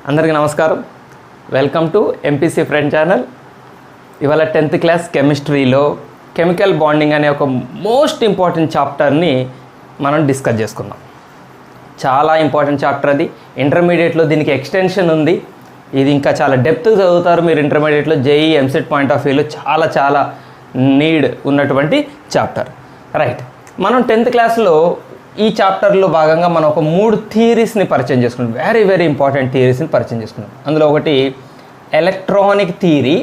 అందరికీ నమస్కారం. Welcome to MPC friend channel. ఇవాళ 10th క్లాస్ కెమిస్ట్రీలో కెమికల్ బాండింగ్ అనే ఒక మోస్ట్ ఇంపార్టెంట్ చాప్టర్ని మనం డిస్కస్ చేసుకుందాం. చాలా ఇంపార్టెంట్ చాప్టర్ అది. ఇంటర్మీడియట్లో దీనికి ఎక్స్టెన్షన్ ఉంది. ఇది ఇంకా చాలా డెప్త్ చదువుతారు మీరు ఇంటర్మీడియట్లో. జేఈ ఎంసెట్ పాయింట్ ఆఫ్ వ్యూలో చాలా నీడ్ ఉన్నటువంటి చాప్టర్. రైట్, మనం 10th క్లాస్లో ఈ చాప్టర్లో భాగంగా మనం ఒక 3 థియరీస్ని పరిచయం చేసుకున్నాం. వెరీ ఇంపార్టెంట్ థియరీస్ని పరిచయం చేసుకున్నాం. అందులో ఒకటి electronic theory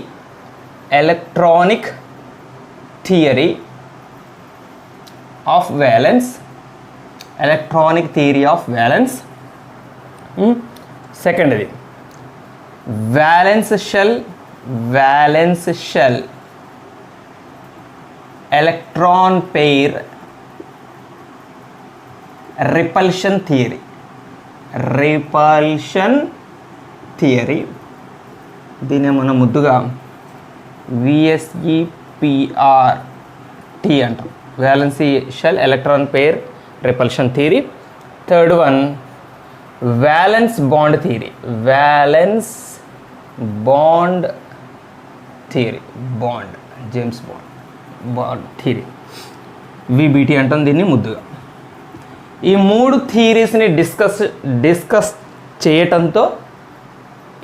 of valence. Electronic theory of valence. సెకండ్ది valence shell electron pair repulsion theory. దీన్ని మనం ముద్దుగా VSEPRT అంటాం. Valency shell electron pair repulsion theory. Third one valence bond theory. James bond theory, VBT అంటాం దీన్ని ముద్దుగా. ఈ 3 థియరీస్ని డిస్కస్ చేయటంతో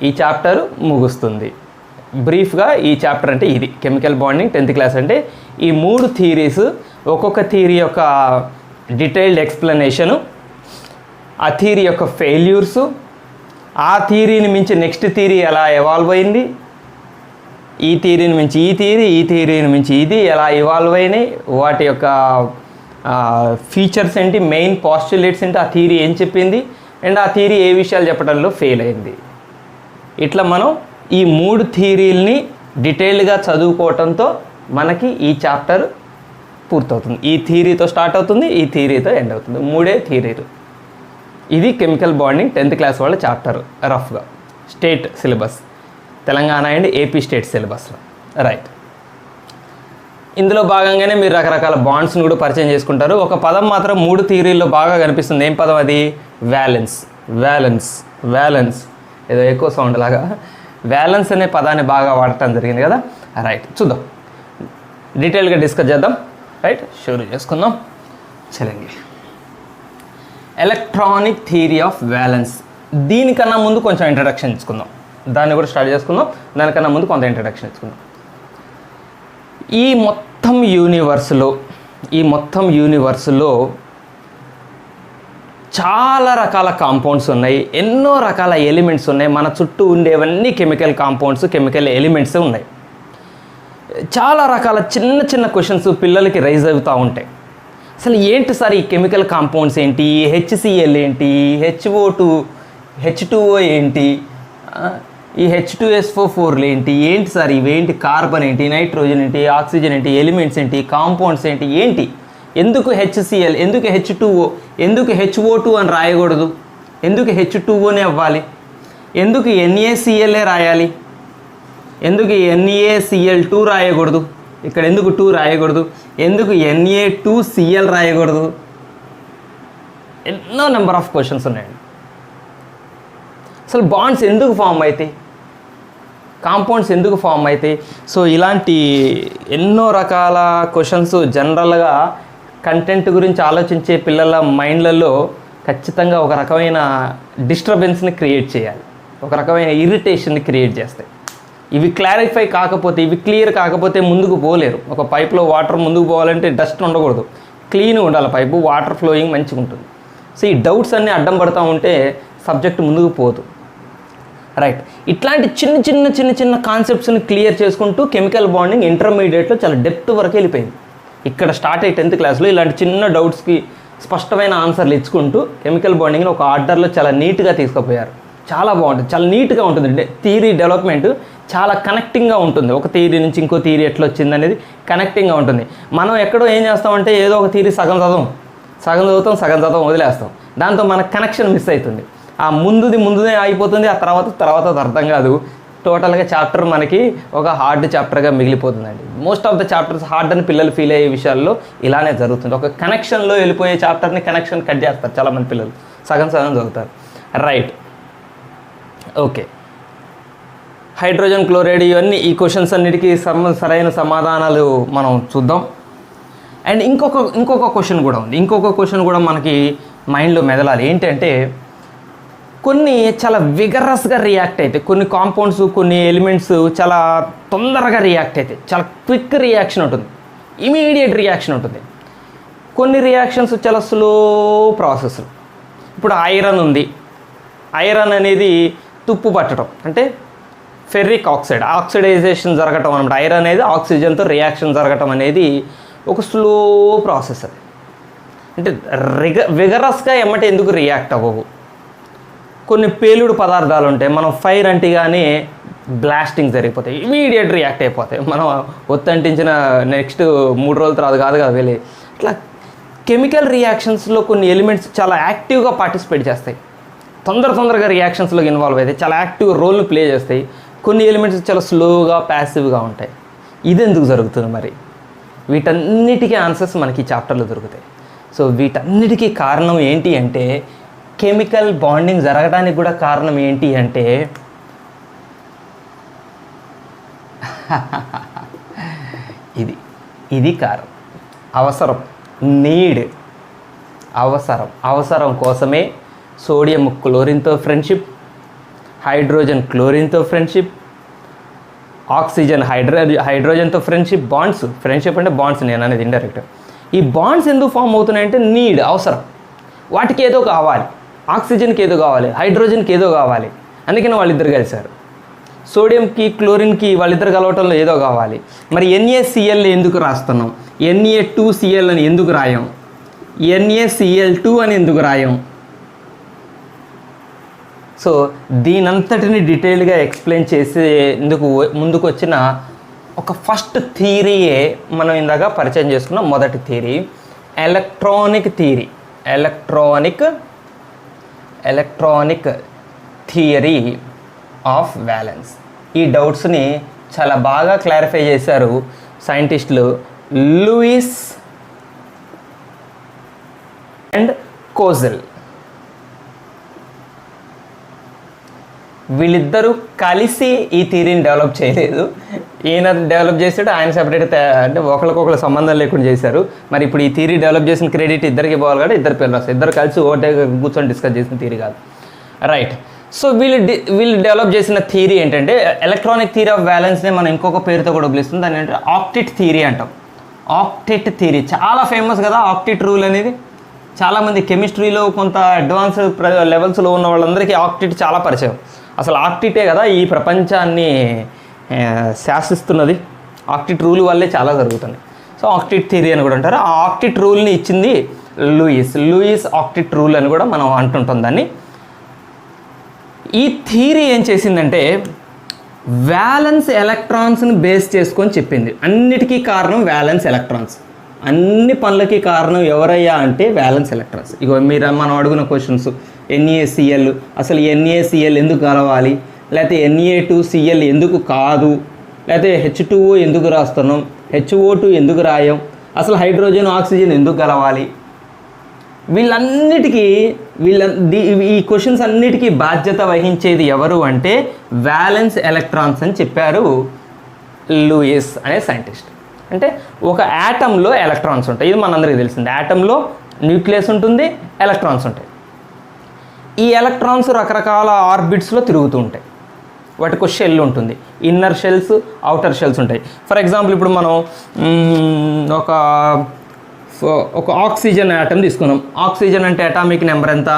ఈ చాప్టర్ ముగుస్తుంది. బ్రీఫ్గా ఈ చాప్టర్ అంటే ఇది కెమికల్ బాండింగ్ 10th క్లాస్ అంటే ఈ 3 థియరీస్, ఒక్కొక్క థియరీ యొక్క డీటెయిల్డ్ ఎక్స్ప్లెనేషను, ఆ థియరీ యొక్క ఫెయిల్యూర్సు, ఆ థియరీని మించి నెక్స్ట్ థియరీ ఎలా ఎవాల్వ్ అయింది, ఈ థియరీని మించి ఈ థియరీని మించి ఇది ఎలా ఇవాల్వ్ అయినాయి, వాటి యొక్క ఫీచర్స్ ఏంటి, మెయిన్ పాస్టులేట్స్ ఏంటి, ఆ థియరీ ఏం చెప్పింది, అండ్ ఆ థియరీ ఏ విషయాలు చెప్పడంలో ఫెయిల్ అయింది. ఇట్లా మనం ఈ 3 థియరీల్ని డీటెయిల్డ్గా చదువుకోవటంతో మనకి ఈ చాప్టర్ పూర్తవుతుంది. ఈ థియరీతో స్టార్ట్ అవుతుంది, ఈ థియరీతో ఎండ్ అవుతుంది. 3 థియరీలు. ఇది కెమికల్ బాండింగ్ 10th క్లాస్ వాళ్ళ చాప్టర్ రఫ్గా. State syllabus, Telangana and AP state సిలబస్లో. రైట్, ఇందులో భాగంగానే మీరు రకరకాల బాండ్స్ని కూడా పరిచయం చేసుకుంటారు. ఒక పదం మాత్రం 3 థియరీల్లో బాగా కనిపిస్తుంది. ఏం పదం అది? వ్యాలెన్స్. ఏదో ఎక్కువ సౌండ్ లాగా వ్యాలెన్స్ అనే పదాన్ని బాగా వాడటం జరిగింది కదా. రైట్, చూద్దాం, డీటెయిల్గా డిస్కస్ చేద్దాం. రైట్, షూరు చేసుకుందాం. చలండి. Electronic theory of valence. దీనికన్నా ముందు కొంచెం ఇంట్రడక్షన్ ఇచ్చుకుందాం. దాన్ని కూడా స్టార్ట్ చేసుకుందాం. దానికన్నా ముందు కొంత ఇంట్రడక్షన్ ఇచ్చుకుందాం. ఈ మొత్తం యూనివర్స్లో చాలా రకాల కాంపౌండ్స్ ఉన్నాయి, ఎన్నో రకాల ఎలిమెంట్స్ ఉన్నాయి. మన చుట్టూ ఉండేవన్నీ కెమికల్ కాంపౌండ్స్, కెమికల్ ఎలిమెంట్స్ ఉన్నాయి. చాలా రకాల చిన్న క్వశ్చన్స్ పిల్లలకి రైజ్ అవుతూ ఉంటాయి. అసలు ఏంటి సార్ ఈ కెమికల్ కాంపౌండ్స్ ఏంటి, HCl ఏంటి, H2O ఏంటి, ఈ H2SO4 ఏంటి సార్ ఇవేంటి, కార్బన్ ఏంటి, నైట్రోజన్ ఏంటి, ఆక్సిజన్ ఏంటి, ఎలిమెంట్స్ ఏంటి, కాంపౌండ్స్ ఏంటి, ఎందుకు HCl, ఎందుకు H2O, ఎందుకు HO2 అని రాయకూడదు, ఎందుకు H2Oనే అవ్వాలి, ఎందుకు NaCl రాయాలి, ఎందుకు NaCl2 రాయకూడదు, ఇక్కడ ఎందుకు 2 రాయకూడదు, ఎందుకు Na2Cl రాయకూడదు, ఎన్నో నెంబర్ ఆఫ్ క్వశ్చన్స్ ఉన్నాయండి. అసలు బాండ్స్ ఎందుకు ఫామ్ అవుతాయి, కాంపౌండ్స్ ఎందుకు ఫామ్ అవుతాయి? సో ఇలాంటి ఎన్నో రకాల క్వశ్చన్స్ జనరల్గా కంటెంట్ గురించి ఆలోచించే పిల్లల మైండ్లలో ఖచ్చితంగా ఒక రకమైన డిస్టర్బెన్స్ని క్రియేట్ చేయాలి, ఒక రకమైన ఇరిటేషన్ని క్రియేట్ చేస్తాయి. ఇవి క్లారిఫై కాకపోతే, ఇవి క్లియర్ కాకపోతే ముందుకు పోలేరు. ఒక పైప్లో వాటర్ ముందుకు పోవాలంటే డస్ట్ ఉండకూడదు, క్లీన్గా ఉండాలి పైపు, వాటర్ ఫ్లోయింగ్ మంచిగా ఉంటుంది. సో ఈ డౌట్స్ అన్నీ అడ్డం పడుతూ ఉంటే సబ్జెక్ట్ ముందుకు పోదు. రైట్, ఇట్లాంటి చిన్న కాన్సెప్ట్స్ని క్లియర్ చేసుకుంటూ కెమికల్ బాండింగ్ ఇంటర్మీడియట్లో చాలా డెప్త్ వరకు వెళ్ళిపోయింది. ఇక్కడ స్టార్ట్ అయ్యి 10th క్లాస్లో ఇలాంటి చిన్న డౌట్స్కి స్పష్టమైన ఆన్సర్లు ఇచ్చుకుంటూ కెమికల్ బాండింగ్ని ఒక ఆర్డర్లో చాలా నీట్గా తీసుకుపోయారు. చాలా బాగుంటుంది, చాలా నీట్గా ఉంటుంది. థియరీ డెవలప్మెంట్ చాలా కనెక్టింగ్గా ఉంటుంది. ఒక థియరీ నుంచి ఇంకో థియరీ ఎట్లా వచ్చింది అనేది కనెక్టింగ్గా ఉంటుంది. మనం ఎక్కడో ఏం చేస్తామంటే ఏదో ఒక థియరీ సగం చదువుతాం వదిలేస్తాం. దాంతో మన కనెక్షన్ మిస్ అవుతుంది. ఆ ముందుదే అయిపోతుంది, ఆ తర్వాత అర్థం కాదు. టోటల్గా చాప్టర్ మనకి ఒక హార్డ్ చాప్టర్గా మిగిలిపోతుందండి. Most of the chapters hard అని పిల్లలు ఫీల్ అయ్యే విషయాల్లో ఇలానే జరుగుతుంది. ఒక కనెక్షన్లో వెళ్ళిపోయే చాప్టర్ని కనెక్షన్ కట్ చేస్తారు చాలామంది పిల్లలు, సగం చదువుతారు. రైట్, ఓకే, హైడ్రోజన్ క్లోరైడ్ ఇవన్నీ ఈ క్వశ్చన్స్ అన్నిటికీ సరైన సమాధానాలు మనం చూద్దాం. అండ్ ఇంకొక క్వశ్చన్ కూడా ఉంది. ఇంకొక క్వశ్చన్ కూడా మనకి మైండ్లో మెదలాలి. ఏంటంటే కొన్ని చాలా విగరస్గా రియాక్ట్ అవుతాయి, కొన్ని కాంపౌండ్స్ కొన్ని ఎలిమెంట్స్ చాలా తొందరగా రియాక్ట్ అవుతాయి, చాలా క్విక్ రియాక్షన్ ఉంటుంది, ఇమీడియట్ రియాక్షన్ ఉంటుంది. కొన్ని రియాక్షన్స్ చాలా స్లో ప్రాసెస్. ఇప్పుడు ఐరన్ ఉంది. ఐరన్ అనేది తుప్పు పట్టడం అంటే ఫెర్రిక్ ఆక్సైడ్, ఆక్సిడైజేషన్ జరగటం అనమాట. ఐరన్ అనేది ఆక్సిజన్తో రియాక్షన్ జరగటం అనేది ఒక స్లో ప్రాసెస్. అది అంటే విగరస్గా ఎమ్మటే ఎందుకు రియాక్ట్ అవ్వవు. కొన్ని పేలుడు పదార్థాలు ఉంటాయి, మనం ఫైర్ అంటిగానే బ్లాస్టింగ్ జరిగిపోతాయి, ఇమీడియట్ రియాక్ట్ అయిపోతాయి. మనం ఒత్తంటించిన నెక్స్ట్ 3 రోజుల తర్వాత కాదు వెళ్ళి. ఇట్లా కెమికల్ రియాక్షన్స్లో కొన్ని ఎలిమెంట్స్ చాలా యాక్టివ్గా పార్టిసిపేట్ చేస్తాయి, తొందరగా రియాక్షన్స్లో ఇన్వాల్వ్ అవుతాయి, చాలా యాక్టివ్ రోల్ని ప్లే చేస్తాయి. కొన్ని ఎలిమెంట్స్ చాలా స్లోగా ప్యాసివ్గా ఉంటాయి. ఇది ఎందుకు జరుగుతుంది మరి? వీటన్నిటికీ ఆన్సర్స్ మనకి ఈ చాప్టర్లో దొరుకుతాయి. సో వీటన్నిటికీ కారణం ఏంటి అంటే, కెమికల్ బాండింగ్ జరగడానికి కూడా కారణం ఏంటి అంటే ఇది కారణం. అవసరం, నీడ్, అవసరం కోసమే సోడియం క్లోరిన్తో ఫ్రెండ్షిప్, హైడ్రోజన్ క్లోరిన్తో ఫ్రెండ్షిప్, ఆక్సిజన్ హైడ్రోజన్తో ఫ్రెండ్షిప్, బాండ్స్. ఫ్రెండ్షిప్ అంటే బాండ్స్ నేను అనేది ఇండైరెక్ట్. ఈ బాండ్స్ ఎందుకు ఫామ్ అవుతున్నాయంటే నీడ్, అవసరం. వాటికి ఏదో కావాలి, ఆక్సిజన్కి ఏదో కావాలి, హైడ్రోజన్కి ఏదో కావాలి, అందుకని వాళ్ళిద్దరు కలిశారు. సోడియంకి క్లోరిన్కి వాళ్ళిద్దరు కలవటంలో ఏదో కావాలి. మరి NaCl ఎందుకు రాస్తున్నాం? Na2Cl అని ఎందుకు రాయం? NaCl2 అని ఎందుకు రాయం? సో దీనంతటిని డీటెయిల్గా ఎక్స్ప్లెయిన్ చేసేందుకు ముందుకు వచ్చిన ఒక ఫస్ట్ థియరీయే మనం ఇందాక పరిచయం చేసుకున్న మొదటి theory, electronic theory. Electronic theory of violence. ఈ డౌట్స్ని చాలా బాగా క్లారిఫై చేశారు సైంటిస్టులు లూయిస్ అండ్ కోజెల్. వీళ్ళిద్దరూ కలిసి ఈ థియరీని డెవలప్ చేయలేదు. ఈయన డెవలప్ చేసాడు, ఆయన సెపరేట్, అంటే ఒకరికొకరు సంబంధం లేకుండా చేశారు. మరి ఇప్పుడు ఈ థియరీ డెవలప్ చేసిన క్రెడిట్ ఇద్దరికి పోవాలి కదా, ఇద్దరు పేర్లు వస్తాయి. ఇద్దరు కలిసి ఒకటే కూర్చొని డిస్కస్ చేసిన థియరీ కాదు, రైట్? సో వీళ్ళు డెవలప్ చేసిన థియరీ ఏంటంటే ఎలక్ట్రానిక్ థియరీ ఆఫ్ వ్యాలెన్స్నే మనం ఇంకొక పేరుతో కూడా పిలుస్తుంది. దాని ఏంటంటే ఆక్టెట్ థియరీ అంటాం. ఆక్టెట్ థియరీ చాలా ఫేమస్ కదా. ఆక్టెట్ రూల్ అనేది చాలామంది కెమిస్ట్రీలో కొంత అడ్వాన్స్ లెవెల్స్లో ఉన్న వాళ్ళందరికీ ఆక్టెట్ చాలా పరిచయం. అసలు ఆక్టెటే కదా ఈ ప్రపంచాన్ని శాసిస్తున్నది. ఆక్టెట్ రూల్ వల్లే చాలా జరుగుతుంది. సో ఆక్టెట్ థియరీ అని కూడా అంటారు. ఆ ఆక్టెట్ రూల్ని ఇచ్చింది లూయిస్ ఆక్టెట్ రూల్ అని కూడా మనం అంటుంటాం దాన్ని. ఈ థియరీ ఏం చేసిందంటే వ్యాలెన్స్ ఎలక్ట్రాన్స్ని బేస్ చేసుకొని చెప్పింది. అన్నిటికీ కారణం వ్యాలెన్స్ ఎలక్ట్రాన్స్. అన్ని పనులకి కారణం ఎవరయ్యా అంటే వ్యాలెన్స్ ఎలక్ట్రాన్స్. ఇగో మనం అడుగున క్వశ్చన్స్, NaCl, అసలు NaCl ఎందుకు కలవాలి, లేకపోతే Na2Cl ఎందుకు కాదు, లేకపోతే H2O ఎందుకు రాస్తున్నాం, HO2 ఎందుకు రాయం, అసలు హైడ్రోజన్ ఆక్సిజన్ ఎందుకు కలవాలి, ఈ క్వశ్చన్స్ అన్నిటికీ బాధ్యత వహించేది ఎవరు అంటే వ్యాలెన్స్ ఎలక్ట్రాన్స్ అని చెప్పారు లూయిస్ అనే సైంటిస్ట్. అంటే ఒక యాటంలో ఎలక్ట్రాన్స్ ఉంటాయి, ఇది మనందరికీ తెలిసింది. యాటంలో న్యూక్లియస్ ఉంటుంది, ఎలక్ట్రాన్స్ ఉంటాయి. ఈ ఎలక్ట్రాన్స్ రకరకాల ఆర్బిట్స్లో తిరుగుతూ ఉంటాయి. వాటికి ఒక షెల్ ఉంటుంది, ఇన్నర్ షెల్స్, అవుటర్ షెల్స్ ఉంటాయి. ఫర్ ఎగ్జాంపుల్ ఇప్పుడు మనం ఒక ఆక్సిజన్ యాటమ్ తీసుకున్నాం. ఆక్సిజన్ అంటే అటామిక్ నెంబర్ ఎంత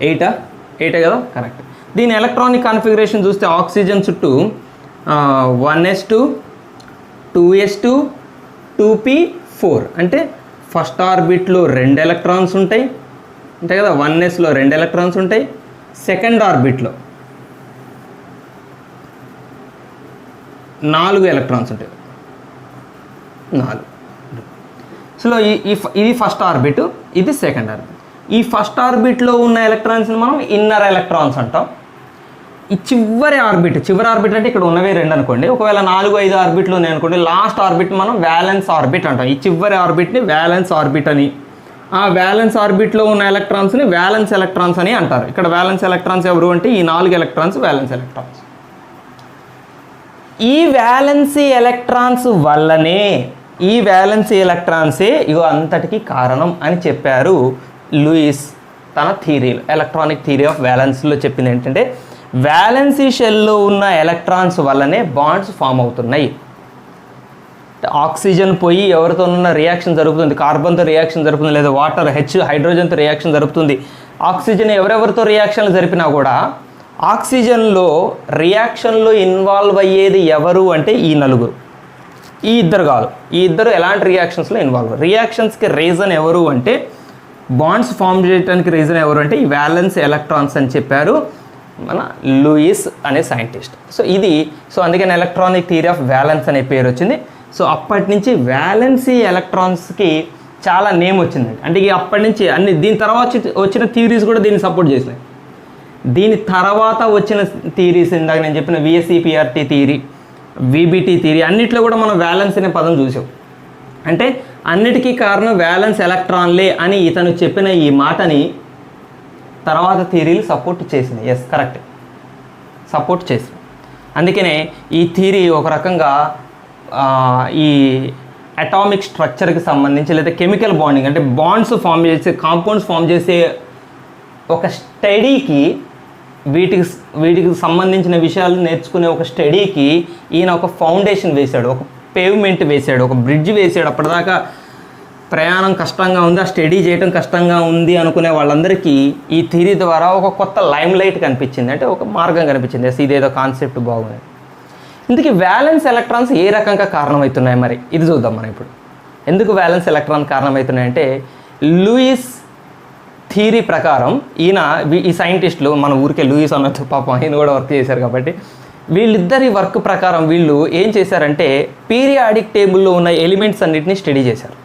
8 కదా, కరెక్ట్. దీని ఎలక్ట్రానిక్ కాన్ఫిగరేషన్ చూస్తే ఆక్సిజన్ చుట్టూ 1s2 2s2 2p4 అంటే ఫస్ట్ ఆర్బిట్లో 2 ఎలక్ట్రాన్స్ ఉంటాయి అంతే కదా. 1sలో 2 ఎలక్ట్రాన్స్ ఉంటాయి. సెకండ్ ఆర్బిట్లో 4 ఎలక్ట్రాన్స్ ఉంటాయి, 4. సో ఇది ఫస్ట్ ఆర్బిట్, ఇది సెకండ్ ఆర్బిట్. ఈ ఫస్ట్ ఆర్బిట్లో ఉన్న ఎలక్ట్రాన్స్ని మనం ఇన్నర్ ఎలక్ట్రాన్స్ అంటాం. ఈ చివరి ఆర్బిట్ అంటే ఇక్కడ ఉన్నవే 2 అనుకోండి. ఒకవేళ 4, 5 ఆర్బిట్లు ఉన్నాయి అనుకోండి, లాస్ట్ ఆర్బిట్ మనం వ్యాలెన్స్ ఆర్బిట్ అంటాం. ఈ చివరి ఆర్బిట్ని వ్యాలెన్స్ ఆర్బిట్ అని ఆ వ్యాలెన్స్ ఆర్బిట్లో ఉన్న ఎలక్ట్రాన్స్ని వ్యాలెన్స్ ఎలక్ట్రాన్స్ అని అంటారు. ఇక్కడ వ్యాలెన్స్ ఎలక్ట్రాన్స్ ఎవరు అంటే ఈ 4 ఎలక్ట్రాన్స్ వ్యాలెన్స్ ఎలక్ట్రాన్స్. ఈ వ్యాలెన్సీ ఎలక్ట్రాన్స్ వల్లనే ఈ వ్యాలెన్సీ ఎలక్ట్రాన్సే ఇగో అంతటికి కారణం అని చెప్పారు లూయిస్ తన థియరీలో. ఎలక్ట్రానిక్ థియరీ ఆఫ్ వ్యాలెన్స్లో చెప్పింది ఏంటంటే వ్యాలెన్సీ షెల్లో ఉన్న ఎలక్ట్రాన్స్ వల్లనే బాండ్స్ ఫామ్ అవుతున్నాయి. ఆక్సిజన్ పోయి ఎవరితో ఉన్న రియాక్షన్ జరుగుతుంది, కార్బన్తో రియాక్షన్ జరుగుతుంది, లేదా వాటర్ హైడ్రోజన్తో రియాక్షన్ జరుగుతుంది. ఆక్సిజన్ ఎవరెవరితో రియాక్షన్లు జరిపినా కూడా ఆక్సిజన్లో రియాక్షన్లో ఇన్వాల్వ్ అయ్యేది ఎవరు అంటే ఈ నలుగురు, ఈ ఇద్దరు కాదు. ఈ ఇద్దరు ఎలాంటి రియాక్షన్స్లో ఇన్వాల్వ్. రియాక్షన్స్కి రీజన్ ఎవరు అంటే బాండ్స్ ఫామ్ చేయడానికి రీజన్ ఎవరు అంటే ఈ వ్యాలెన్స్ ఎలక్ట్రాన్స్ అని చెప్పారు మన లూయిస్ అనే సైంటిస్ట్. సో అందుకని ఎలక్ట్రానిక్ థియరీ ఆఫ్ వ్యాలెన్స్ అనే పేరు వచ్చింది. సో అప్పటి నుంచి వ్యాలెన్సీ ఎలక్ట్రాన్స్కి చాలా నేమ్ వచ్చిందండి. అంటే అప్పటి నుంచి దీని తర్వాత వచ్చిన థియరీస్ కూడా దీన్ని సపోర్ట్ చేసినాయి. దీని తర్వాత వచ్చిన థియరీస్ ఇందాక నేను చెప్పిన VSEPRT థియరీ, VBT థియరీ అన్నిట్లో కూడా మనం వ్యాలెన్స్ అనే పదం చూసాం. అంటే అన్నిటికీ కారణం వ్యాలెన్స్ ఎలక్ట్రాన్లే అని ఇతను చెప్పిన ఈ మాటని తర్వాత థియరీలు సపోర్ట్ చేసినాయి. ఎస్, కరెక్ట్, సపోర్ట్ చేసినాయి. అందుకనే ఈ థియరీ ఒక రకంగా ఈ అటామిక్ స్ట్రక్చర్కి సంబంధించి లేదా కెమికల్ బాండింగ్ అంటే బాండ్స్ ఫామ్ చేసే కాంపౌండ్స్ ఫామ్ చేసే ఒక స్టడీకి వీటికి సంబంధించిన విషయాలు నేర్చుకునే ఒక స్టడీకి ఈయన ఒక ఫౌండేషన్ వేశాడు, ఒక పేవ్మెంట్ వేశాడు, ఒక బ్రిడ్జ్ వేశాడు. అప్పటిదాకా ప్రయాణం కష్టంగా ఉంది, ఆ స్టడీ చేయడం కష్టంగా ఉంది అనుకునే వాళ్ళందరికీ ఈ థియరీ ద్వారా ఒక కొత్త లైమ్ లైట్ కనిపించింది, అంటే ఒక మార్గం కనిపించింది. ఇదేదో కాన్సెప్ట్ బాగుంది. ఇందుకు వ్యాలెన్స్ ఎలక్ట్రాన్స్ ఏ రకంగా కారణమవుతున్నాయి మరి ఇది చూద్దాం మనం ఇప్పుడు. ఎందుకు వ్యాలెన్స్ ఎలక్ట్రాన్ కారణమవుతున్నాయంటే లూయిస్ థియరీ ప్రకారం ఈ సైంటిస్టులు మన ఊరికే లూయిస్ అన్నట్టు పాపం ఆయన కూడా వర్క్ చేశారు కాబట్టి వీళ్ళిద్దరి వర్క్ ప్రకారం వీళ్ళు ఏం చేశారంటే పీరియాడిక్ టేబుల్లో ఉన్న ఎలిమెంట్స్ అన్నిటిని స్టడీ చేశారు.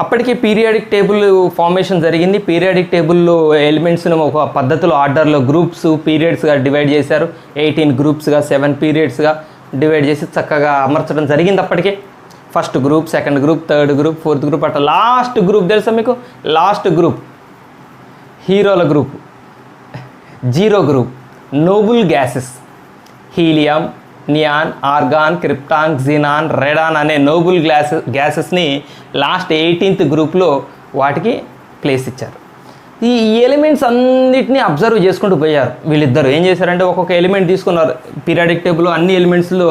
అప్పటికే పీరియాడిక్ టేబుల్ ఫార్మేషన్ జరిగింది. పీరియాడిక్ టేబుల్లో ఎలిమెంట్స్ను ఒక పద్ధతిలో ఆర్డర్లో గ్రూప్స్ పీరియడ్స్గా డివైడ్ చేశారు. 18 గ్రూప్స్గా 7 పీరియడ్స్గా డివైడ్ చేసి చక్కగా అమర్చడం జరిగింది. అప్పటికే first group, second group, third group, fourth group అట్లా లాస్ట్ గ్రూప్ తెలుసా మీకు? లాస్ట్ గ్రూప్ హీరోల group, zero group, noble gases, helium, neon, argon, krypton, xenon, radon అనే నోబుల్ గ్యాసెస్ని లాస్ట్ 18th గ్రూప్లో వాటికి ప్లేస్ ఇచ్చారు. ఈ ఎలిమెంట్స్ అన్నిటినీ అబ్జర్వ్ చేసుకుంటూ పోయారు. వీళ్ళిద్దరు ఏం చేశారంటే ఒక్కొక్క ఎలిమెంట్ తీసుకున్నారు. పీరియాడిక్ టేబుల్లో అన్ని ఎలిమెంట్స్లో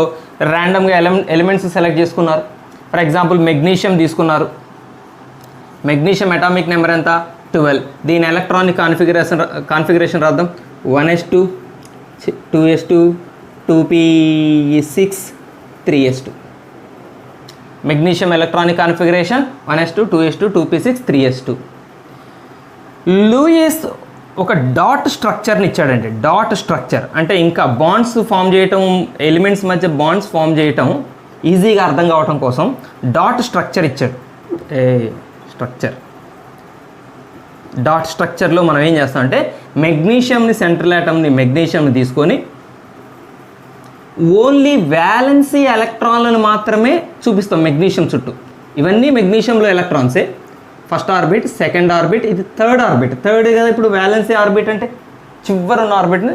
ర్యాండమ్గా ఎలిమెంట్స్ సెలెక్ట్ చేసుకున్నారు. ఫర్ ఎగ్జాంపుల్ మెగ్నీషియం తీసుకున్నారు. మెగ్నీషియం అటామిక్ నెంబర్ ఎంత? 12. దీని ఎలక్ట్రానిక్ కాన్ఫిగరేషన్ రాద్దాం. 1s2, 2s2, 2p6, 3s2. Magnesium electronic configuration 1s2, 2s2, 2p6, 3s2. Lewis ఒక డాట్ స్ట్రక్చర్ని ఇచ్చాడండి. డాట్ స్ట్రక్చర్ అంటే ఇంకా బాండ్స్ ఫామ్ చేయటం, ఎలిమెంట్స్ మధ్య బాండ్స్ ఫామ్ చేయటం ఈజీగా అర్థం కావటం కోసం డాట్ స్ట్రక్చర్ ఇచ్చాడు. డాట్ స్ట్రక్చర్లో మనం ఏం చేస్తామంటే మెగ్నీషియంని సెంట్రల్ ఆటమ్ని మెగ్నీషియంని తీసుకొని ఓన్లీ వ్యాలెన్సీ ఎలక్ట్రాన్లను మాత్రమే చూపిస్తాం మెగ్నీషియం చుట్టూ. ఇవన్నీ మెగ్నీషియంలో ఎలక్ట్రాన్సే. ఫస్ట్ ఆర్బిట్, సెకండ్ ఆర్బిట్, ఇది థర్డ్ ఆర్బిట్. థర్డ్ కదా ఇప్పుడు వ్యాలెన్సీ ఆర్బిట్ అంటే చివరున్న ఆర్బిట్ని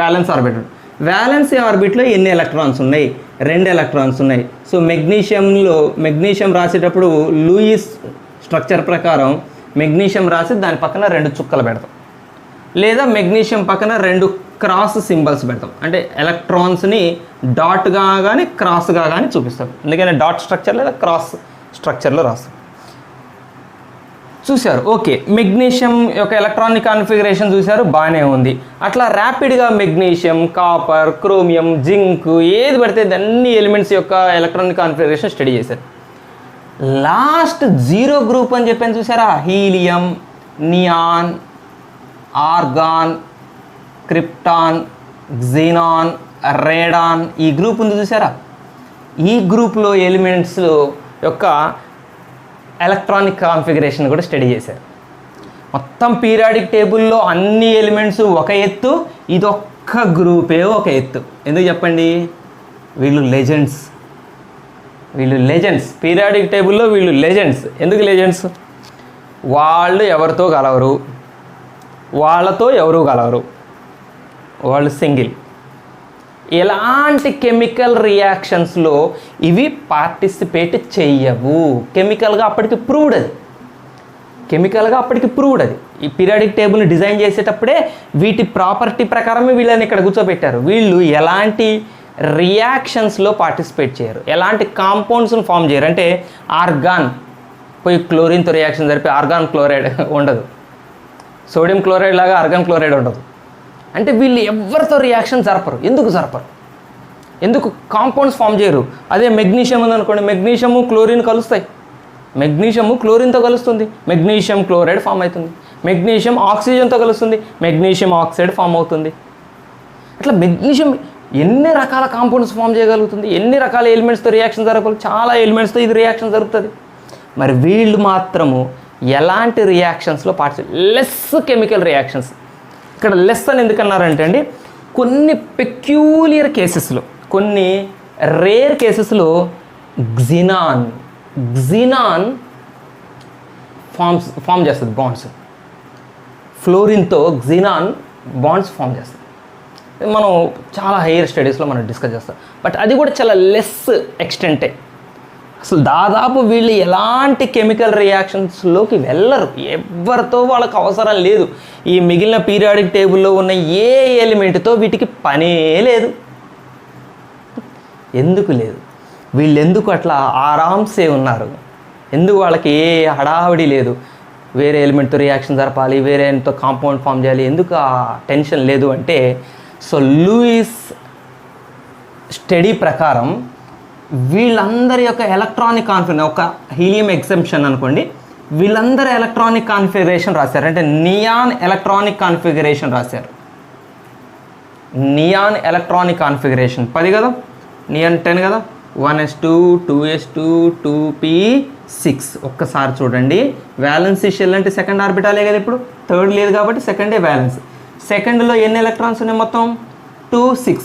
వ్యాలెన్స్ ఆర్బిట్. వ్యాలెన్సీ ఆర్బిట్లో ఎన్ని ఎలక్ట్రాన్స్ ఉన్నాయి? 2 ఎలక్ట్రాన్స్ ఉన్నాయి. సో మెగ్నీషియం రాసేటప్పుడు లూయిస్ స్ట్రక్చర్ ప్రకారం మెగ్నీషియం రాసి దాని పక్కన 2 చుక్కలు పెడతాం, లేదా మెగ్నీషియం పక్కన 2 క్రాస్ సింబల్స్ పెడతాం. అంటే ఎలక్ట్రాన్స్ని డాట్గా కానీ క్రాస్గా కానీ చూపిస్తాం. అందుకని డాట్ స్ట్రక్చర్ లేదా క్రాస్ స్ట్రక్చర్లో రాస్తాం. చూశారు, ఓకే. మెగ్నీషియం యొక్క ఎలక్ట్రానిక్ కాన్ఫిగరేషన్ చూశారు, బాగానే ఉంది. అట్లా ర్యాపిడ్గా మెగ్నీషియం, కాపర్, క్రోమియం, జింక్ ఏది పడితే అన్ని ఎలిమెంట్స్ యొక్క ఎలక్ట్రానిక్ కాన్ఫిగరేషన్ స్టడీ చేశారు. లాస్ట్ 0 గ్రూప్ అని చెప్పాను చూసారా? Helium, neon, argon, krypton, xenon, radon, ఈ గ్రూప్ ఉంది చూసారా? ఈ గ్రూప్లో ఎలిమెంట్స్ యొక్క ఎలక్ట్రానిక్ కాన్ఫిగరేషన్ కూడా స్టడీ చేశారు. మొత్తం పీరియాడిక్ టేబుల్లో అన్ని ఎలిమెంట్స్ ఒక ఎత్తు, ఇదొక్క గ్రూపే ఒక ఎత్తు. ఎందుకు చెప్పండి? వీళ్ళు లెజెండ్స్. పీరియాడిక్ టేబుల్లో వీళ్ళు లెజెండ్స్. ఎందుకు లెజెండ్స్? వాళ్ళు ఎవరితో కలవరు, వాళ్ళతో ఎవరు కలవరు, వాళ్ళు సింగిల్. ఎలాంటి కెమికల్ రియాక్షన్స్లో ఇవి పార్టిసిపేట్ చెయ్యవు. కెమికల్గా అప్పటికి ప్రూవ్డ్ అది, కెమికల్గా అప్పటికి ప్రూవ్డ్ అది. ఈ పీరియాడిక్ టేబుల్ని డిజైన్ చేసేటప్పుడే వీటి ప్రాపర్టీ ప్రకారమే వీళ్ళని ఇక్కడ కూర్చోబెట్టారు. వీళ్ళు ఎలాంటి రియాక్షన్స్లో పార్టిసిపేట్ చేయరు, ఎలాంటి కాంపౌండ్స్ని ఫామ్ చేయరు. అంటే ఆర్గాన్ పోయి క్లోరిన్తో రియాక్షన్ జరిపి ఆర్గాన్ క్లోరైడ్ ఉండదు, సోడియం క్లోరైడ్ లాగా ఆర్గాన్ క్లోరైడ్ ఉండదు. అంటే వీళ్ళు ఎవరితో రియాక్షన్ జరపరు. ఎందుకు జరపరు? ఎందుకు కాంపౌండ్స్ ఫామ్ చేయరు? అదే మెగ్నీషియం ఉందనుకోండి, మెగ్నీషియము క్లోరిన్ కలుస్తాయి, మెగ్నీషియము క్లోరిన్తో కలుస్తుంది, మెగ్నీషియం క్లోరైడ్ ఫామ్ అవుతుంది. మెగ్నీషియం ఆక్సిజన్తో కలుస్తుంది, మెగ్నీషియం ఆక్సైడ్ ఫామ్ అవుతుంది. అట్లా మెగ్నీషియం ఎన్ని రకాల కాంపౌండ్స్ ఫామ్ చేయగలుగుతుంది, ఎన్ని రకాల ఎలిమెంట్స్తో రియాక్షన్ జరగదు, చాలా ఎలిమెంట్స్తో ఇది రియాక్షన్ జరుగుతుంది. మరి వీళ్ళు మాత్రము ఎలాంటి రియాక్షన్స్లో లెస్ కెమికల్ రియాక్షన్స్. ఇక్కడ లెస్ అని ఎందుకన్నారంటే అండి, కొన్ని పెక్యూలియర్ కేసెస్లో, కొన్ని రేర్ కేసెస్లో గ్జినాన్ ఫామ్ చేస్తుంది బాండ్స్. ఫ్లోరిన్తో గ్జినాన్ బాండ్స్ ఫామ్ చేస్తుంది. మనం చాలా హైయర్ స్టడీస్లో మనం డిస్కస్ చేస్తాం. బట్ అది కూడా చాలా లెస్ ఎక్స్టెంటే. అసలు దాదాపు వీళ్ళు ఎలాంటి కెమికల్ రియాక్షన్స్లోకి వెళ్ళరు, ఎవరితో వాళ్ళకి అవసరం లేదు. ఈ మిగిలిన పీరియాడిక్ టేబుల్లో ఉన్న ఏ ఎలిమెంట్తో వీటికి పనే లేదు. ఎందుకు లేదు? వీళ్ళు ఎందుకు అట్లా ఆరామ్సే ఉన్నారు? ఎందుకు వాళ్ళకి ఏ హడావిడి లేదు? వేరే ఎలిమెంట్తో రియాక్షన్ జరపాలి, వేరే ఎలిమెంట్తో కాంపౌండ్ ఫామ్ చేయాలి, ఎందుకు ఆ టెన్షన్ లేదు అంటే, సో లూయిస్ స్టడీ ప్రకారం వీళ్ళందరి యొక్క ఎలక్ట్రానిక్ కాన్ఫిగరేషన్, ఒక హీలియం ఎగ్జంప్షన్ అనుకోండి, వీళ్ళందరూ ఎలక్ట్రానిక్ కాన్ఫిగరేషన్ రాశారు. అంటే నియాన్ ఎలక్ట్రానిక్ కాన్ఫిగరేషన్ రాశారు. నియాన్ ఎలక్ట్రానిక్ కాన్ఫిగరేషన్ 10 కదా, నియాన్ 10 కదా, 1s2 2s2 2p6. ఒక్కసారి చూడండి, వ్యాలెన్సీ షెల్ అంటే సెకండ్ ఆర్బిటాలే కదా, ఇప్పుడు థర్డ్ లేదు కాబట్టి సెకండే వ్యాలెన్స్. సెకండ్లో ఎన్ని ఎలక్ట్రాన్స్ ఉన్నాయి మొత్తం? 2 6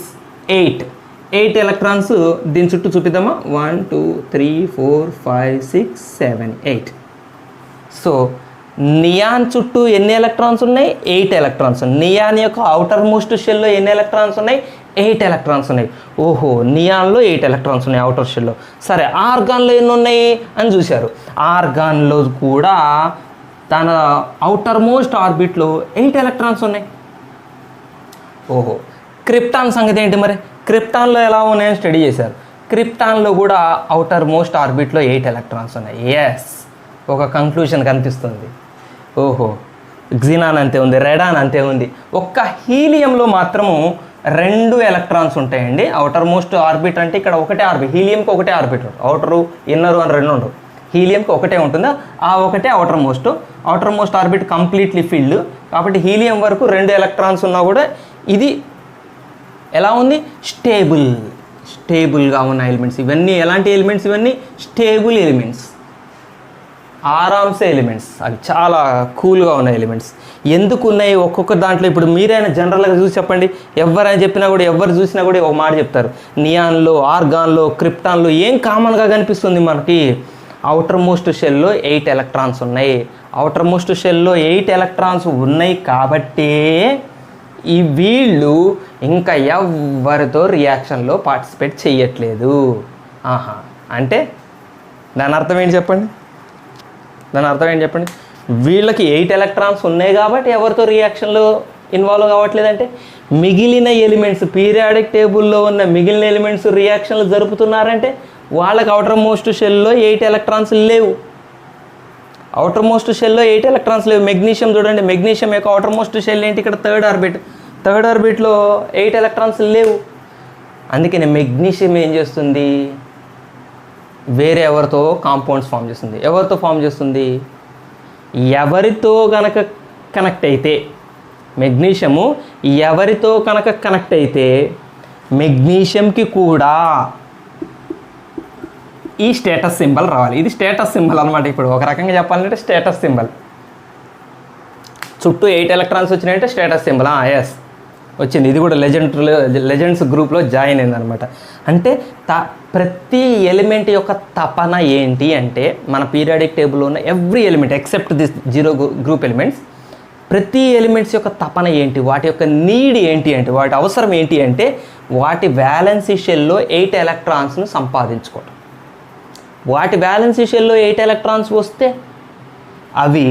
8 ఎలక్ట్రాన్స్. దీని చుట్టూ చూపిద్దామా? 1 2 3 4 5 6 7 8. సో నియాన్ చుట్టూ ఎన్ని ఎలక్ట్రాన్స్ ఉన్నాయి? 8 ఎలక్ట్రాన్స్. నియాన్ యొక్క అవుటర్ మోస్ట్ షెల్లో ఎన్ని ఎలక్ట్రాన్స్ ఉన్నాయి? 8 ఎలక్ట్రాన్స్ ఉన్నాయి. ఓహో, నియాన్లో 8 ఎలక్ట్రాన్స్ ఉన్నాయి అవుటర్ షెల్లో. సరే, ఆర్గాన్లో ఎన్ని ఉన్నాయి అని చూశారు. ఆర్గాన్లో కూడా తన అవుటర్ మోస్ట్ ఆర్బిట్లో 8 ఎలక్ట్రాన్స్ ఉన్నాయి. ఓహో, క్రిప్టాన్ సంగతి ఏంటి మరి? క్రిప్టాన్లో ఎలా ఉన్నాయని స్టడీ చేశారు. క్రిప్టాన్లో కూడా అవుటర్ మోస్ట్ ఆర్బిట్లో 8 ఎలక్ట్రాన్స్ ఉన్నాయి. ఎస్, ఒక కంక్లూషన్ కనిపిస్తుంది. ఓహో, గ్జినాన్ అంతే ఉంది, రెడాన్ అంతే ఉంది. ఒక్క హీలియంలో మాత్రము 2 ఎలక్ట్రాన్స్ ఉంటాయండి. అవుటర్ మోస్ట్ ఆర్బిట్ అంటే ఇక్కడ ఒకటే ఆర్బిట్, హీలియంకి ఒకటే ఆర్బిట్, అవుటరు ఇన్నరు అని 2 ఉండవు. హీలియంకి ఒకటే ఉంటుందా, ఆ ఒకటే outer most orbit completely field. కాబట్టి హీలియం వరకు 2 ఎలక్ట్రాన్స్ ఉన్నా కూడా ఇది ఎలా ఉంది? స్టేబుల్గా ఉన్న ఎలిమెంట్స్. ఇవన్నీ ఎలాంటి ఎలిమెంట్స్? ఇవన్నీ స్టేబుల్ ఎలిమెంట్స్, ఆరామ్సే ఎలిమెంట్స్. అవి చాలా కూల్గా ఉన్న ఎలిమెంట్స్. ఎందుకు ఉన్నాయి ఒక్కొక్క దాంట్లో? ఇప్పుడు మీరైనా జనరల్గా చూసి చెప్పండి, ఎవరైనా చెప్పినా కూడా, ఎవరు చూసినా కూడా ఒక మాట చెప్తారు. నియాన్లో, ఆర్గాన్లో, క్రిప్టాన్లో ఏం కామన్గా కనిపిస్తుంది మనకి? అవుటర్ మోస్ట్ షెల్లో 8 ఎలక్ట్రాన్స్ ఉన్నాయి. అవుటర్ మోస్ట్ షెల్లో 8 ఎలక్ట్రాన్స్ ఉన్నాయి కాబట్టే ఈ వీళ్ళు ఇంకా ఎవరితో రియాక్షన్లో పార్టిసిపేట్ చేయట్లేదు. ఆహా, అంటే దాని అర్థం ఏంటి చెప్పండి? వీళ్ళకి 8 ఎలక్ట్రాన్స్ ఉన్నాయి కాబట్టి ఎవరితో రియాక్షన్లో ఇన్వాల్వ్ కావట్లేదంటే, మిగిలిన ఎలిమెంట్స్, పీరియాడిక్ టేబుల్లో ఉన్న మిగిలిన ఎలిమెంట్స్ రియాక్షన్లు జరుపుతున్నారంటే వాళ్ళకి అవుటర్ మోస్ట్ షెల్లో 8 ఎలక్ట్రాన్స్ లేవు. అవుటర్ మోస్ట్ షెల్లో 8 ఎలక్ట్రాన్స్ లేవు. మెగ్నీషియం చూడండి, మెగ్నీషియం యొక్క అవుటర్ మోస్ట్ షెల్ ఏంటి? ఇక్కడ థర్డ్ ఆర్బిట్లో 8 ఎలక్ట్రాన్స్ లేవు. అందుకని మెగ్నీషియం ఏం చేస్తుంది? వేరే ఎవరితో కాంపౌండ్స్ ఫామ్ చేస్తుంది. ఎవరితో ఫామ్ చేస్తుంది? ఎవరితో కనుక కనెక్ట్ అయితే, మెగ్నీషియము ఎవరితో కనుక కనెక్ట్ అయితే మెగ్నీషియంకి కూడా ఈ స్టేటస్ సింబల్ రావాలి. ఇది స్టేటస్ సింబల్ అనమాట. ఇప్పుడు ఒక రకంగా చెప్పాలంటే స్టేటస్ సింబల్. చుట్టూ 8 ఎలక్ట్రాన్స్ వచ్చినాయంటే స్టేటస్ సింబల్. ఎస్, వచ్చింది. ఇది కూడా లెజెండ్స్ గ్రూప్లో జాయిన్ అయిందనమాట. అంటే ప్రతి ఎలిమెంట్ యొక్క తపన ఏంటి అంటే, మన పీరియాడిక్ టేబుల్లో ఉన్న every element except this 0 group elements, ప్రతి ఎలిమెంట్స్ యొక్క తపన ఏంటి, వాటి యొక్క నీడ్ ఏంటి అంటే, వాటి అవసరం ఏంటి అంటే, వాటి వ్యాలెన్సీ షెల్లో 8 ఎలక్ట్రాన్స్ను సంపాదించుకోవడం. వాటి వ్యాలెన్సీ షెల్లో 8 ఎలక్ట్రాన్స్ వస్తే అవి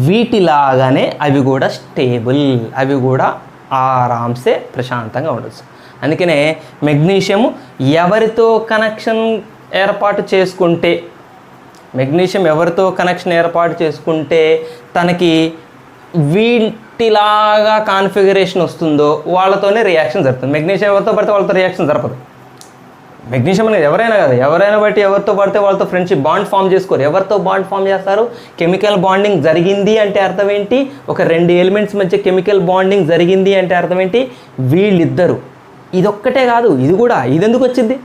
వీటిలాగానే అవి కూడా స్టేబుల్, అవి కూడా ఆరాంసే ప్రశాంతంగా ఉండొచ్చు. అందుకనే మెగ్నీషియం ఎవరితో కనెక్షన్ ఏర్పాటు చేసుకుంటే తనకి వీటిలాగా కాన్ఫిగరేషన్ వస్తుందో వాళ్ళతోనే రియాక్షన్ జరుగుతుంది. మెగ్నీషియం ఎవరితో పడితే వాళ్ళతో రియాక్షన్ జరపదు. మెగ్నీషియం అనేది ఎవరైనా కాదు, ఎవరైనా బట్టి ఎవరితో పడితే వాళ్ళతో ఫ్రెండ్షిప్ బాండ్ ఫామ్ చేసుకోరు. ఎవరితో బాండ్ ఫామ్ చేస్తారు? కెమికల్ బాండింగ్ జరిగింది అంటే అర్థం ఏంటి? ఒక 2 ఎలిమెంట్స్ మధ్య కెమికల్ బాండింగ్ జరిగింది అంటే అర్థం ఏంటి? వీళ్ళిద్దరు. ఇదొక్కటే కాదు, ఇది కూడా. ఇది ఎందుకు వచ్చింది?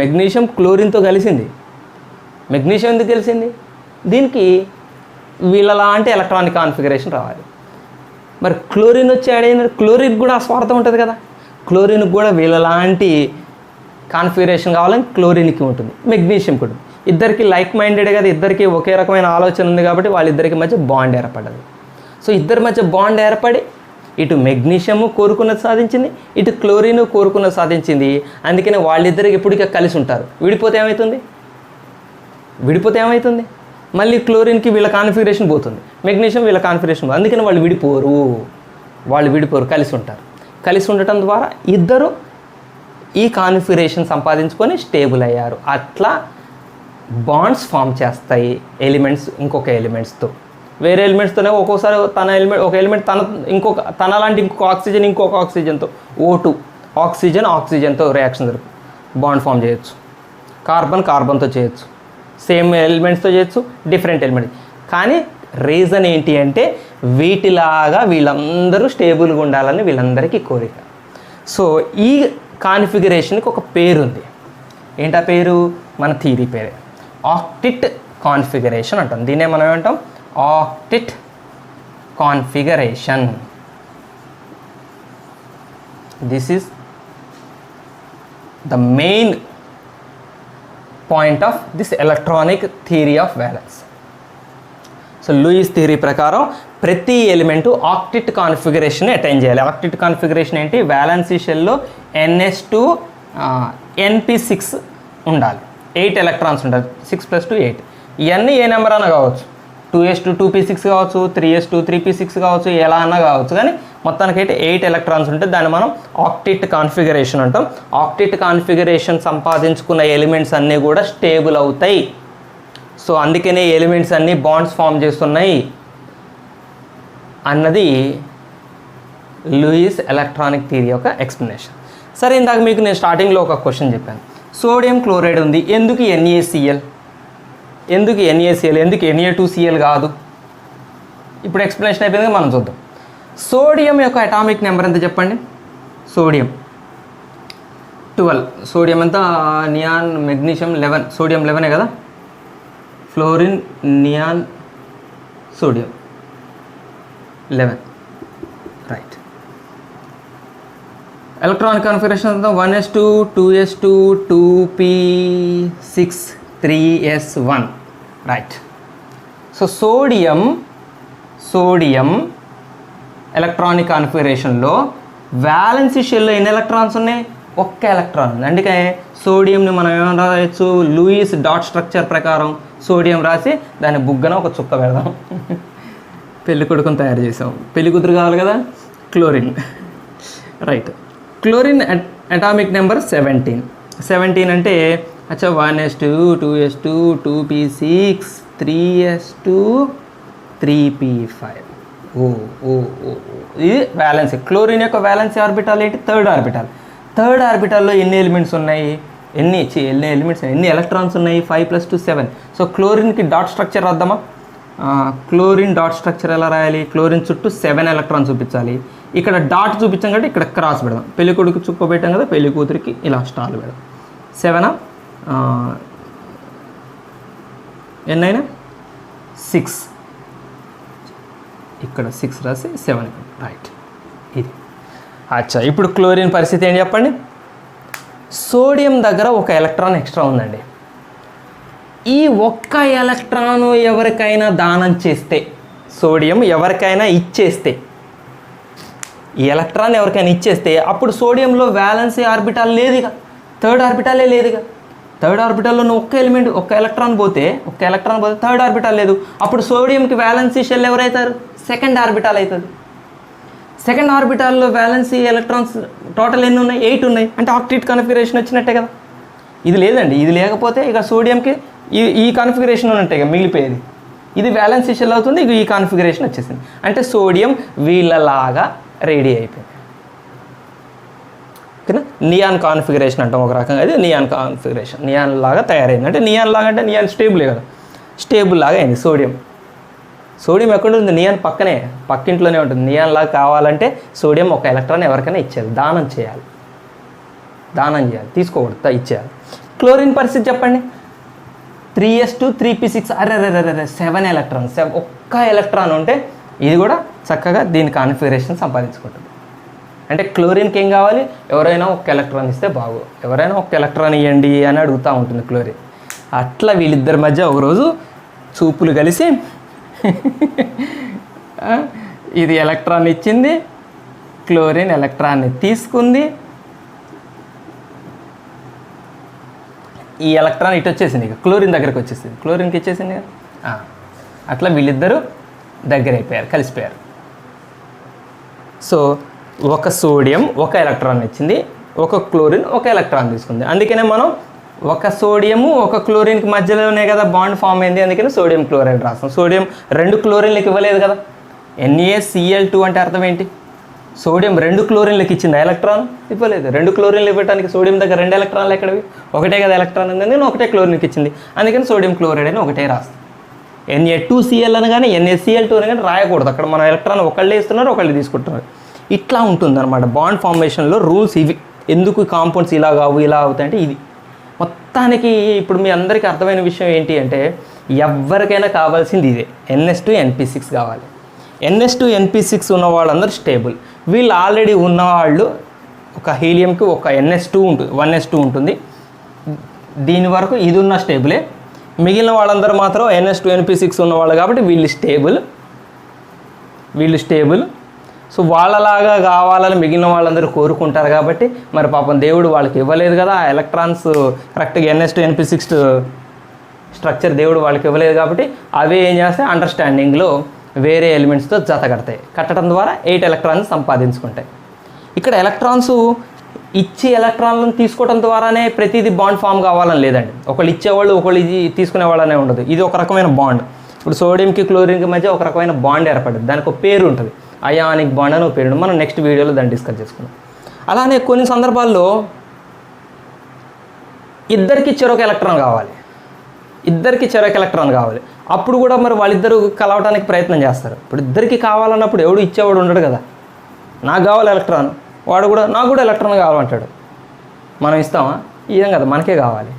మెగ్నీషియం క్లోరిన్తో కలిసింది. మెగ్నీషియం ఎందుకు కలిసింది? దీనికి వీళ్ళలాంటి ఎలక్ట్రానిక్ కాన్ఫిగరేషన్ రావాలి. మరి క్లోరిన్ వచ్చి యాడ్ అయిన క్లోరిన్ కూడా స్వార్థం ఉంటుంది కదా. క్లోరిన్కి కూడా వీళ్ళలాంటి కాన్ఫిగరేషన్ కావాలని క్లోరిన్కి ఉంటుంది, మెగ్నీషియంకి ఉంటుంది. ఇద్దరికి లైక్ మైండెడ్ కదా, ఇద్దరికి ఒకే రకమైన ఆలోచన ఉంది కాబట్టి వాళ్ళిద్దరికి మధ్య బాండ్ ఏర్పడ్డది. సో ఇద్దరి మధ్య బాండ్ ఏర్పడి ఇటు మెగ్నీషియము కోరుకున్నది సాధించింది, ఇటు క్లోరిన్ కోరుకున్నది సాధించింది. అందుకని వాళ్ళిద్దరికి ఎప్పటికీ కలిసి ఉంటారు. విడిపోతే ఏమవుతుంది? మళ్ళీ క్లోరిన్కి వీళ్ళ కాన్ఫిగరేషన్ పోతుంది, మెగ్నీషియం వీళ్ళ కాన్ఫిగరేషన్ పోతుంది. అందుకని వాళ్ళు విడిపోరు, కలిసి ఉంటారు. కలిసి ఉండటం ద్వారా ఇద్దరు ఈ కాన్ఫిగరేషన్ సంపాదించుకొని స్టేబుల్ అయ్యారు. అట్లా బాండ్స్ ఫామ్ చేస్తాయి ఎలిమెంట్స్ ఇంకొక ఎలిమెంట్స్తో. వేరే ఎలిమెంట్స్తోనే ఒక్కోసారి ఒక ఎలిమెంట్ తనలాంటి ఇంకొక ఆక్సిజన్తో O2 ఆక్సిజన్తో రియాక్షన్ జరుగుతుంది, బాండ్ ఫామ్ చేయొచ్చు. కార్బన్తో చేయొచ్చు, సేమ్ ఎలిమెంట్స్తో చేయొచ్చు, డిఫరెంట్ ఎలిమెంట్స్. కానీ రీజన్ ఏంటి అంటే వీటిలాగా వీళ్ళందరూ స్టేబుల్గా ఉండాలని వీళ్ళందరికీ కోరిక. సో ఈ కాన్ఫిగరేషన్కి ఒక పేరు ఉంది. ఏంటా పేరు? మన థియరీ పేరే ఆక్టిట్ కాన్ఫిగరేషన్ అంటాం. దీన్నే మనం ఏమంటాం? Octet configuration. This is the main point of this electronic theory of valence. So Lewis theory ప్రకారం ప్రతి ఎలిమెంటు ఆక్టిట్ కాన్ఫిగరేషన్ అటైన్ చేయాలి. ఆక్టిట్ కాన్ఫిగరేషన్ ఏంటి? వ్యాలెన్సీ షెల్లో NS2 NP6 ఉండాలి, 8 ఎలక్ట్రాన్స్ ఉండాలి. 6 + 2 8. ఇవన్నీ ఏ నెంబర్ అన్నా కావచ్చు, 2s2 2p6 కావచ్చు, 3s2 3p6 కావచ్చు, ఎలా అన్నా కావచ్చు. కానీ మొత్తానికైతే 8 ఎలక్ట్రాన్స్ ఉంటే దాన్ని మనం ఆక్టిట్ కాన్ఫిగరేషన్ అంటాం. ఆక్టిట్ కాన్ఫిగరేషన్ సంపాదించుకున్న ఎలిమెంట్స్ అన్నీ కూడా స్టేబుల్ అవుతాయి. సో అందుకనే ఎలిమెంట్స్ అన్నీ బాండ్స్ ఫామ్ చేస్తున్నాయి అన్నది లూయిస్ ఎలక్ట్రానిక్ థియరీ యొక్క ఎక్స్ప్లెనేషన్. సరే, ఇందాక మీకు నేను స్టార్టింగ్లో ఒక క్వశ్చన్ చెప్పాను. సోడియం క్లోరైడ్ ఉంది, ఎందుకు NaCl? ఎందుకు Na2Cl కాదు? ఇప్పుడు ఎక్స్ప్లెనేషన్ అయిపోయింది, మనం చూద్దాం. సోడియం యొక్క అటామిక్ నెంబర్ ఎంత చెప్పండి? సోడియం 12. సోడియం ఎంత? Neon magnesium 11. సోడియం 11 కదా. Fluorine neon sodium 11. Right. Electronic configuration అంతా 1s2 2s2 2p6 3s1. Right. So sodium electronic కాన్ఫిగరేషన్లో వ్యాలెన్సీ షెల్లో ఎన్ని ఎలక్ట్రాన్స్ ఉన్నాయి? 1 ఎలక్ట్రాన్ ఉంది. అందుకే సోడియంని మనం ఏమైనా రాయొచ్చు? లూయిస్ డాట్ స్ట్రక్చర్ ప్రకారం సోడియం రాసి దాని బుగ్గన ఒక చుక్క పెడదాం. పెళ్లి కొడుకుని తయారు చేసాం, పెళ్లి కూతురు కావాలి కదా, chlorine. Right. Chlorine atomic number 17 అంటే 1s2 2s2 2p6 3s2 3p5. ఇది వ్యాలెన్సీ. క్లోరిన్ యొక్క వ్యాలెన్సీ ఆర్బిటాల్ ఏంటి? థర్డ్ ఆర్బిటాల్లో ఎన్ని ఎలిమెంట్స్ ఉన్నాయి? ఎన్ని ఎలక్ట్రాన్స్ ఉన్నాయి? 5 + 2 7. సో క్లోరిన్కి డాట్ స్ట్రక్చర్ రాద్దామా? క్లోరిన్ డాట్ స్ట్రక్చర్ ఎలా రాయాలి? క్లోరిన్ చుట్టూ 7 ఎలక్ట్రాన్స్ చూపించాలి. ఇక్కడ డాట్ చూపించాం కాబట్టి ఇక్కడ క్రాస్ పెడదాం. పెళ్లి కొడుకు చుక్క పెట్టాం కదా, పెళ్లి కూతురికి ఇలా స్టార్ పెడదాం. 7 ఎన్నైనా 6, ఇక్కడ 6 రాసి 7. రైట్. ఇది అచ్చా, ఇప్పుడు క్లోరిన్ పరిస్థితి ఏంటి చెప్పండి. సోడియం దగ్గర ఒక ఎలక్ట్రాన్ ఎక్స్ట్రా ఉందండి. ఈ ఒక్క ఎలక్ట్రాను ఎవరికైనా దానం చేస్తే, సోడియం ఎవరికైనా ఇచ్చేస్తే, ఈ ఎలక్ట్రాన్ ఎవరికైనా ఇచ్చేస్తే అప్పుడు సోడియంలో వ్యాలెన్సీ ఆర్బిటాల్ లేదుగా, థర్డ్ ఆర్బిటాలే లేదుగా. థర్డ్ ఆర్బిటాల్లో ఒక్క ఎలక్ట్రాన్ పోతే థర్డ్ ఆర్బిటాల్ లేదు. అప్పుడు సోడియంకి వ్యాలెన్సీ షెల్ ఎవరైతారు? సెకండ్ ఆర్బిటాల్ అవుతుంది. సెకండ్ ఆర్బిటాల్లో వ్యాలెన్సీ ఎలక్ట్రాన్స్ టోటల్ ఎన్ని ఉన్నాయి? 8 ఉన్నాయి. అంటే ఆక్టేట్ కన్ఫిగరేషన్ వచ్చినట్టే కదా. ఇది లేదండి, ఇది లేకపోతే ఇక సోడియంకి ఈ కన్ఫిగరేషన్ ఉన్నట్టే ఇక మిగిలిపోయేది. ఇది వ్యాలెన్సీ షెల్ అవుతుంది, ఇక ఈ కన్ఫిగరేషన్ వచ్చేసింది. అంటే సోడియం వీళ్ళలాగా రెడీ అయిపోయింది. ఓకేనా? నియాన్ కాన్ఫిగరేషన్ అంటాం ఒక రకంగా. అది నియాన్ కాన్ఫిగరేషన్, నియాన్ లాగా తయారైంది. అంటే నియాన్ లాగా అంటే నియాన్ స్టేబులే కదా, స్టేబుల్ లాగా అయింది సోడియం. సోడియం ఎక్కడ ఉంది? నియాన్ పక్కింట్లోనే ఉంటుంది. నియాన్ లాగా కావాలంటే సోడియం ఒక ఎలక్ట్రాన్ ఎవరికైనా ఇచ్చేయాలి, దానం చేయాలి, తీసుకోకూడదు, ఇచ్చేయాలి. క్లోరిన్ పరిస్థితి చెప్పండి. 3s2 3p6, అరే 7 ఎలక్ట్రాన్స్, ఒక్క ఎలక్ట్రాన్ ఉంటే ఇది కూడా చక్కగా దీని కాన్ఫిగరేషన్ సంపాదించుకుంటుంది. అంటే క్లోరిన్కి ఏం కావాలి? ఎవరైనా ఒక ఎలక్ట్రాన్ ఇస్తే ఎవరైనా ఒక ఎలక్ట్రాన్ ఇవ్వండి అని అడుగుతూ ఉంటుంది క్లోరిన్. అట్లా వీళ్ళిద్దరి మధ్య ఒకరోజు చూపులు కలిసి ఇది ఎలక్ట్రాన్ ఇచ్చింది, క్లోరిన్ ఎలక్ట్రాన్ని తీసుకుంది, ఈ ఎలక్ట్రాన్ ఇటు వచ్చేసింది, ఇక క్లోరిన్ దగ్గరికి వచ్చేసింది, క్లోరిన్కి ఇచ్చేసింది కదా. అట్లా వీళ్ళిద్దరూ దగ్గర అయిపోయారు, కలిసిపోయారు. సో ఒక సోడియం ఒక ఎలక్ట్రాన్ ఇచ్చింది, ఒక క్లోరిన్ ఒక ఎలక్ట్రాన్ తీసుకుంది. అందుకనే మనం ఒక సోడియము ఒక క్లోరిన్కి మధ్యలోనే కదా బాండ్ ఫామ్ అయింది. అందుకని సోడియం క్లోరైడ్ రాస్తాం. సోడియం 2 క్లోరిన్లకు ఇవ్వలేదు కదా. NaCl2 అంటే అర్థం ఏంటి? సోడియం 2 క్లోరిన్లకు ఇచ్చింది, ఎలక్ట్రాన్ ఇవ్వలేదు. 2 క్లోరిన్లు ఇవ్వడానికి సోడియం దగ్గర 2 ఎలక్ట్రాన్లు ఎక్కడవి? ఒకటే కదా ఎలక్ట్రాన్ ఉంది, నేను ఒకటే క్లోరిన్కి ఇచ్చింది. అందుకని సోడియం క్లోరైడ్ అని ఒకటే రాస్తాం. Na2Cl అని కానీ NaCl2 అని కానీ రాయకూడదు. అక్కడ మన ఎలక్ట్రాన్ ఒకళ్ళే ఇస్తున్నారు, ఒకళ్ళు తీసుకుంటున్నారు. ఇట్లా ఉంటుందన్నమాట బాండ్ ఫార్మేషన్లో రూల్స్ ఇవి. ఎందుకు కాంపౌండ్స్ ఇలా కావు ఇలా అవుతాయంటే ఇది. మొత్తానికి ఇప్పుడు మీ అందరికీ అర్థమైన విషయం ఏంటి అంటే, ఎవరికైనా కావాల్సింది ఇదే, NS2NP6 కావాలి. NS2NP6 ఉన్న వాళ్ళందరూ స్టేబుల్. వీళ్ళు ఆల్రెడీ ఉన్నవాళ్ళు ఒక హీలియంకి ఒక1s2 ఉంటుంది. దీని వరకు ఇది ఉన్న స్టేబులే. మిగిలిన వాళ్ళందరూ మాత్రం NS2NP6 ఉన్నవాళ్ళు కాబట్టి వీళ్ళు స్టేబుల్. సో వాళ్ళలాగా కావాలని మిగిలిన వాళ్ళందరూ కోరుకుంటారు కాబట్టి మరి పాపం దేవుడు వాళ్ళకి ఇవ్వలేదు కదా ఆ ఎలక్ట్రాన్స్ కరెక్ట్గా NS2NP6 స్ట్రక్చర్ దేవుడు వాళ్ళకి ఇవ్వలేదు కాబట్టి అవి ఏం చేస్తాయి, అండర్స్టాండింగ్లో వేరే ఎలిమెంట్స్తో జత కడతాయి. కట్టడం ద్వారా 8 ఎలక్ట్రాన్స్ సంపాదించుకుంటాయి. ఇక్కడ ఎలక్ట్రాన్స్ ఇచ్చి ఎలక్ట్రాన్లను తీసుకోవడం ద్వారానే ప్రతిదీ బాండ్ ఫామ్ కావాలని లేదండి. ఒకళ్ళు ఇచ్చేవాళ్ళు ఒకళ్ళు ఇది తీసుకునేవాళ్ళనే ఉండదు. ఇది ఒక రకమైన బాండ్. ఇప్పుడు సోడియంకి క్లోరిన్కి మధ్య ఒక రకమైన బాండ్ ఏర్పడింది. దానికి ఒక పేరు ఉంటుంది, అయానిక్ బాండ్ అని ఒక పేరు. మనం నెక్స్ట్ వీడియోలో దాన్ని డిస్కస్ చేసుకున్నాం. అలానే కొన్ని సందర్భాల్లో ఇద్దరికి చెరొక ఎలక్ట్రాన్ కావాలి. అప్పుడు కూడా మరి వాళ్ళిద్దరూ కలవడానికి ప్రయత్నం చేస్తారు. ఇప్పుడు ఇద్దరికి కావాలన్నప్పుడు ఎవడు ఇచ్చేవాడు ఉండడు కదా. నాకు కావాలి ఎలక్ట్రాన్, వాడు కూడా నాకు కూడా ఎలక్ట్రాన్ కావాలంటాడు. మనం ఇస్తామా? ఇదేం కదా, మనకే కావాలి.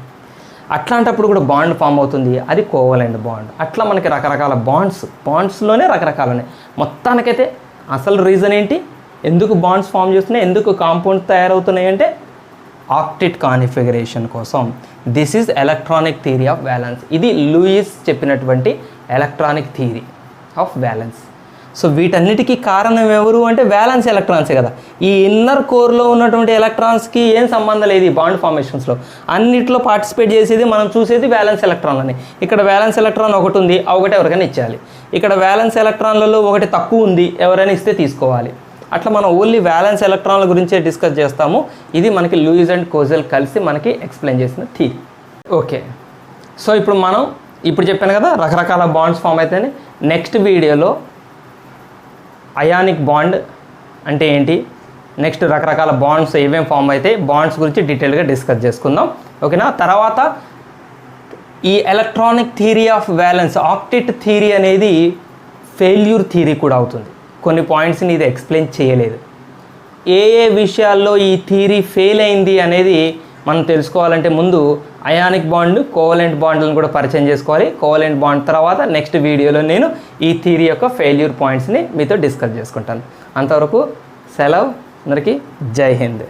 అట్లాంటప్పుడు కూడా బాండ్ ఫామ్ అవుతుంది, అది కోవలెంట్ బాండ్. అట్లా మనకి రకరకాల బాండ్స్లోనే రకరకాలనే. మొత్తానికైతే అసలు రీజన్ ఏంటి, ఎందుకు బాండ్స్ ఫామ్ చేస్తున్నాయి, ఎందుకు కాంపౌండ్స్ తయారవుతున్నాయి అంటే ఆక్టేట్ కాన్ఫిగరేషన్ కోసం. This is electronic theory of violence. ఇది లూయిస్ చెప్పినటువంటి electronic theory of valence. So వీటన్నిటికీ కారణం ఎవరు అంటే వ్యాలెన్స్ ఎలక్ట్రాన్సే కదా. ఈ ఇన్నర్ కోర్లో ఉన్నటువంటి ఎలక్ట్రాన్స్కి ఏం సంబంధం లేదు ఈ బాండ్ ఫార్మేషన్స్లో. అన్నిట్లో పార్టిసిపేట్ చేసేది మనం చూసేది వ్యాలెన్స్ ఎలక్ట్రాన్లని. ఇక్కడ వ్యాలెన్స్ ఎలక్ట్రాన్ ఒకటి ఉంది, ఆ ఒకటి ఎవరికైనా ఇచ్చేయాలి. ఇక్కడ వ్యాలెన్స్ ఎలక్ట్రాన్లలో ఒకటి తక్కువ ఉంది, ఎవరైనా ఇస్తే తీసుకోవాలి. అట్లా మనం ఓన్లీ వ్యాలెన్స్ ఎలక్ట్రాన్ల గురించే డిస్కస్ చేస్తాము. ఇది మనకి లూయిస్ అండ్ కోజెల్ కలిసి మనకి ఎక్స్ప్లెయిన్ చేసిన థియరీ. ఓకే, సో ఇప్పుడు చెప్పాను కదా రకరకాల బాండ్స్ ఫామ్ అయితేనే. నెక్స్ట్ వీడియోలో అయానిక్ బాండ్ అంటే ఏంటి, నెక్స్ట్ రకరకాల బాండ్స్ ఏమేమి ఫామ్ అయితే బాండ్స్ గురించి డీటెయిల్గా డిస్కస్ చేసుకుందాం. ఓకేనా? తర్వాత ఈ electronic theory of violence octet theory అనేది ఫెయిల్యూర్ థియరీ కూడా అవుతుంది. కొన్ని పాయింట్స్ని ఇది ఎక్స్ప్లెయిన్ చేయలేదు. ఏ విషయాల్లో ఈ థియరీ ఫెయిల్ అయింది అనేది మనం తెలుసుకోవాలంటే ముందు అయానిక్ బాండ్ కోవలెంట్ బాండ్లను కూడా పరిచయం చేసుకోవాలి. కోవలెంట్ బాండ్ తర్వాత నెక్స్ట్ వీడియోలో నేను ఈ థియరీ యొక్క ఫెయిల్యూర్ పాయింట్స్ని మీతో డిస్కస్ చేసుకుంటాను. అంతవరకు సెలవు. అందరికీ జై హింద్.